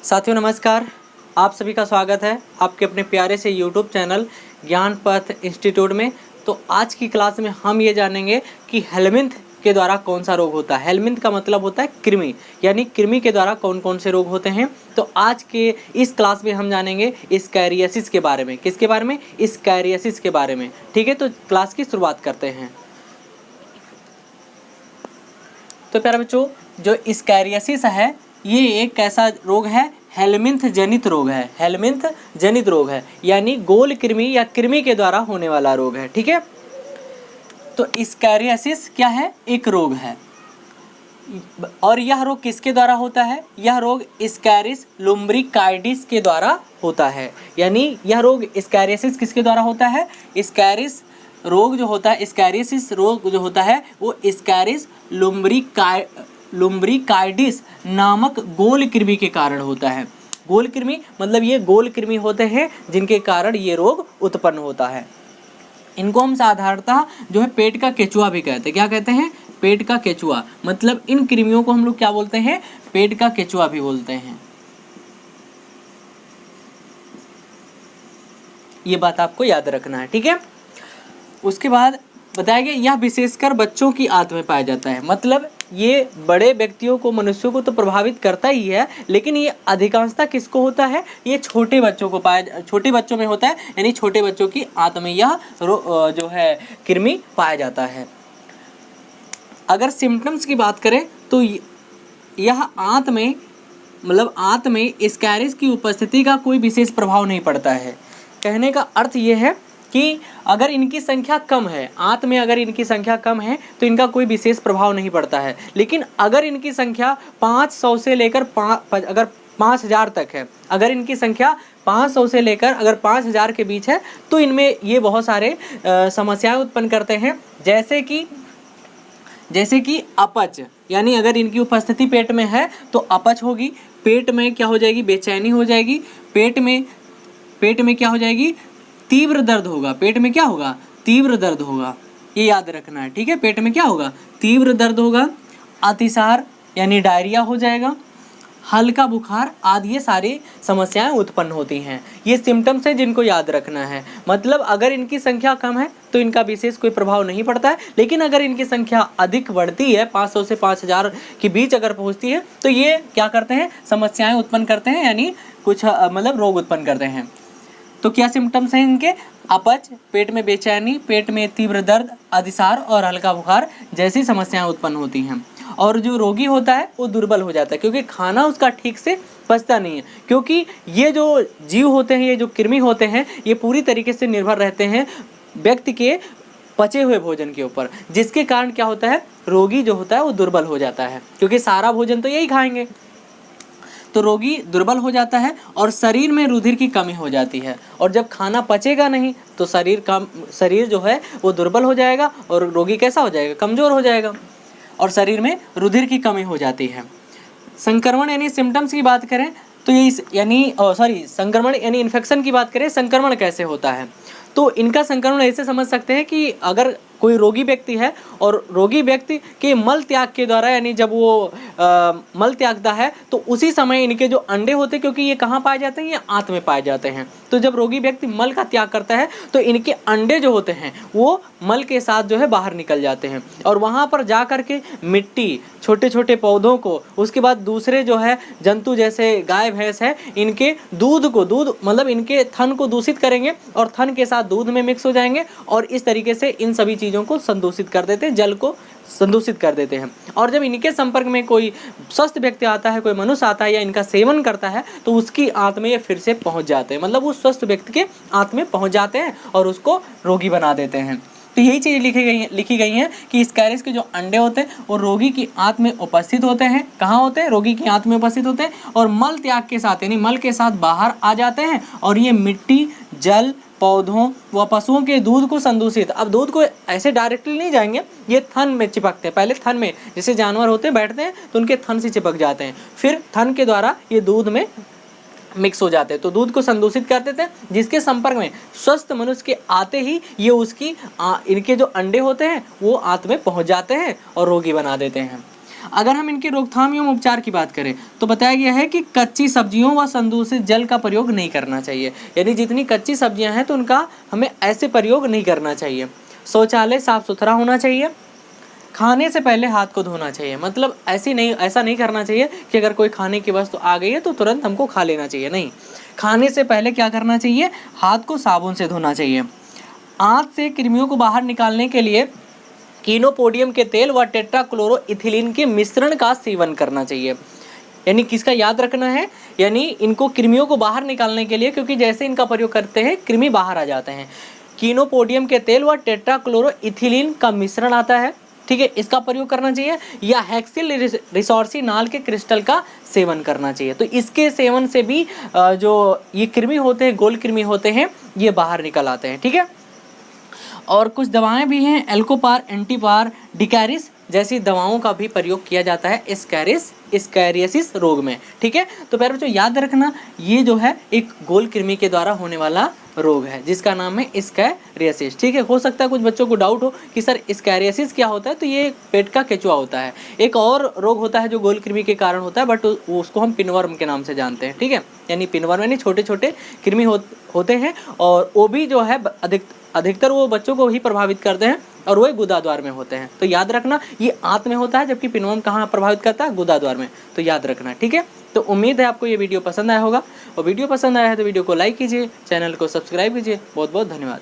साथियों नमस्कार, आप सभी का स्वागत है आपके अपने प्यारे से YouTube चैनल ज्ञान पथ इंस्टीट्यूट में। तो आज की क्लास में हम ये जानेंगे कि हेलमिंथ के द्वारा कौन सा रोग होता है। हेलमिंथ का मतलब होता है कृमि, यानी कृमि के द्वारा कौन कौन से रोग होते हैं। तो आज के इस क्लास में हम जानेंगे स्कैरियासिस के बारे में। किसके बारे में? स्कैरियासिस के बारे में। ठीक है, तो क्लास की शुरुआत करते हैं। तो प्यारे बच्चों, जो स्कैरियासिस है ये एक कैसा रोग है? हेलमिंथ जनित रोग है। हेलमिंथ जनित रोग है, यानी गोल कृमि या कृमि के द्वारा होने वाला रोग है। ठीक है, तो स्कैरियासिस क्या है? एक रोग है। और यह रोग किसके द्वारा होता है? यह रोग स्कैरिस लुम्ब्रिकाइडिस के द्वारा होता है। यानी यह रोग स्कैरियासिस किसके द्वारा होता है? स्कैरिस रोग जो होता है, स्कैरियासिस रोग जो होता है वो स्कैरिस लुम्ब्रिकाइडिस नामक गोल कृमि के कारण होता है। गोल कृमि मतलब ये गोल कृमि होते हैं जिनके कारण ये रोग उत्पन्न होता है। इनको हम साधारणतः जो है पेट का केचुआ भी कहते हैं। क्या कहते हैं? पेट का केचुआ। मतलब इन कृमियों को हम लोग क्या बोलते हैं? पेट का केचुआ भी बोलते हैं। ये बात आपको याद रखना है। ठीक है, उसके बाद बताया गया यह विशेषकर बच्चों की आंत में पाया जाता है। मतलब ये बड़े व्यक्तियों को, मनुष्यों को तो प्रभावित करता ही है, लेकिन ये अधिकांशतः किसको होता है? ये छोटे बच्चों को छोटे बच्चों में होता है, यानी छोटे बच्चों की आंत में यह जो है कृमि पाया जाता है। अगर सिम्टम्स की बात करें तो यह आंत में, मतलब आंत में स्कैरिस की उपस्थिति का कोई विशेष प्रभाव नहीं पड़ता है। कहने का अर्थ ये है कि अगर इनकी संख्या कम है, आंत में अगर इनकी संख्या कम है तो इनका कोई विशेष प्रभाव नहीं पड़ता है। लेकिन अगर इनकी संख्या 500 से लेकर अगर 5000 तक है, अगर इनकी संख्या 500 से लेकर अगर 5000 के बीच है तो इनमें ये बहुत सारे समस्याएं उत्पन्न करते हैं। जैसे कि अपच, यानी अगर इनकी उपस्थिति पेट में है तो अपच होगी। पेट में क्या हो जाएगी? बेचैनी हो जाएगी। पेट में क्या हो जाएगी? तीव्र दर्द होगा। पेट में क्या होगा? तीव्र दर्द होगा। ये याद रखना है। ठीक है, पेट में क्या होगा? तीव्र दर्द होगा। अतिसार यानी डायरिया हो जाएगा। हल्का बुखार आदि ये सारी समस्याएं उत्पन्न होती हैं। ये सिम्टम्स हैं जिनको याद रखना है। मतलब अगर इनकी संख्या कम है तो इनका विशेष कोई प्रभाव नहीं पड़ता है, लेकिन अगर इनकी संख्या अधिक बढ़ती है, 500 से 5000 के बीच अगर पहुंचती है तो ये क्या करते हैं? समस्याएं उत्पन्न करते हैं, यानी कुछ मतलब रोग उत्पन्न करते हैं। तो क्या सिम्टम्स हैं इनके? अपच, पेट में बेचैनी, पेट में तीव्र दर्द, अतिसार और हल्का बुखार जैसी समस्याएं उत्पन्न होती हैं। और जो रोगी होता है वो दुर्बल हो जाता है, क्योंकि खाना उसका ठीक से पचता नहीं है। क्योंकि ये जो जीव होते हैं, ये जो कृमि होते हैं, ये पूरी तरीके से निर्भर रहते हैं व्यक्ति के पचे हुए भोजन के ऊपर, जिसके कारण क्या होता है? रोगी जो होता है वो दुर्बल हो जाता है, क्योंकि सारा भोजन तो यही खाएंगे। तो रोगी दुर्बल हो जाता है और शरीर में रुधिर की कमी हो जाती है। और जब खाना पचेगा नहीं तो शरीर जो है वो दुर्बल हो जाएगा और रोगी कैसा हो जाएगा? कमज़ोर हो जाएगा और शरीर में रुधिर की कमी हो जाती है। संक्रमण यानी सिम्टम्स की बात करें तो ये संक्रमण यानी इन्फेक्शन की बात करें, संक्रमण कैसे होता है? तो इनका संक्रमण ऐसे समझ सकते हैं कि अगर कोई रोगी व्यक्ति है और रोगी व्यक्ति के मल त्याग के द्वारा, यानी जब वो मल त्यागता है तो उसी समय इनके जो अंडे होते हैं, क्योंकि ये कहाँ पाए जाते हैं? ये आंत में पाए जाते हैं। तो जब रोगी व्यक्ति मल का त्याग करता है तो इनके अंडे जो होते हैं वो मल के साथ जो है बाहर निकल जाते हैं और वहाँ पर जा कर के मिट्टी, छोटे छोटे पौधों को, उसके बाद दूसरे जो है जंतु जैसे गाय भैंस है, इनके दूध मतलब इनके थन को दूषित करेंगे और थन के साथ दूध में मिक्स हो जाएंगे और इस तरीके से इन सभी चीज़ों को संदूषित कर देते हैं, जल को संदूषित कर देते हैं। और जब इनके संपर्क में कोई स्वस्थ व्यक्ति आता है, कोई मनुष्य आता है या इनका सेवन करता है तो उसकी आंत में ये फिर से पहुंच जाते हैं। मतलब उस स्वस्थ व्यक्ति के आंत में पहुंच जाते हैं और उसको रोगी बना देते हैं। तो यही चीज़ लिखी गई हैं कि स्कैरिस के जो अंडे होते हैं वो रोगी की आंत में उपस्थित होते हैं। कहाँ होते हैं? रोगी की आंत में उपस्थित होते हैं और मल त्याग के साथ, यानी मल के साथ बाहर आ जाते हैं और ये मिट्टी, जल, पौधों व पशुओं के दूध को संदूषित, अब दूध को ऐसे डायरेक्टली नहीं जाएंगे, ये थन में चिपकते हैं। पहले थन में, जैसे जानवर होते हैं बैठते हैं तो उनके थन से चिपक जाते हैं, फिर थन के द्वारा ये दूध में मिक्स हो जाते हैं तो दूध को संदूषित कर देते हैं, जिसके संपर्क में स्वस्थ मनुष्य के आते ही ये उसकी इनके जो अंडे होते हैं वो आंत में पहुंच जाते हैं और रोगी बना देते हैं। अगर हम इनके रोकथाम एवं उपचार की बात करें तो बताया गया है कि कच्ची सब्जियों व संदूषित जल का प्रयोग नहीं करना चाहिए, यानी जितनी कच्ची सब्जियां हैं तो उनका हमें ऐसे प्रयोग नहीं करना चाहिए। शौचालय साफ सुथरा होना चाहिए। खाने से पहले हाथ को धोना चाहिए, मतलब ऐसा नहीं करना चाहिए कि अगर कोई खाने की वस्तु आ गई है तो तुरंत हमको खा लेना चाहिए, नहीं, खाने से पहले क्या करना चाहिए, हाथ को साबुन से धोना चाहिए। आंत से कृमियों को बाहर निकालने के लिए कीनोपोडियम के तेल व टेट्राक्लोरोइथिलीन के मिश्रण का सेवन करना चाहिए। यानी किसका याद रखना है, यानी इनको कृमियों को बाहर निकालने के लिए, क्योंकि जैसे इनका प्रयोग करते हैं कृमि बाहर आ जाते हैं। कीनोपोडियम के तेल व टेट्राक्लोरोइथिलीन का मिश्रण आता है, ठीक है, इसका प्रयोग करना चाहिए, या हेक्सिल रिसोर्सी नाल के क्रिस्टल का सेवन करना चाहिए। तो इसके सेवन से भी जो ये कृमि होते हैं, गोल कृमि होते हैं, ये बाहर निकल आते हैं, ठीक है। और कुछ दवाएं भी हैं, एल्कोपार, एंटीपार, डिकैरिस जैसी दवाओं का भी प्रयोग किया जाता है स्कैरियसिस रोग में, ठीक है। तो प्यारे बच्चों याद रखना, ये जो है एक गोल कृमि के द्वारा होने वाला रोग है जिसका नाम है स्कैरियसिस, ठीक है। हो सकता है कुछ बच्चों को डाउट हो कि सर स्कैरियसिस क्या होता है, तो ये पेट का केचुआ होता है। एक और रोग होता है जो गोल कृमि के कारण होता है, बट उसको हम पिनवर्म के नाम से जानते हैं, ठीक है। यानी पिनवर्म यानी छोटे छोटे कृमि होते हैं, और वो भी जो है अधिकतर वो बच्चों को ही प्रभावित करते हैं, और वो गुदाद्वार में होते हैं। तो याद रखना, ये आंत में होता है, जबकि पिनवर्म कहाँ प्रभावित करता है, गुदाद्वार में, तो याद रखना, ठीक है। तो उम्मीद है आपको ये वीडियो पसंद आया होगा, और वीडियो पसंद आया है तो वीडियो को लाइक कीजिए, चैनल को सब्सक्राइब कीजिए। बहुत बहुत धन्यवाद।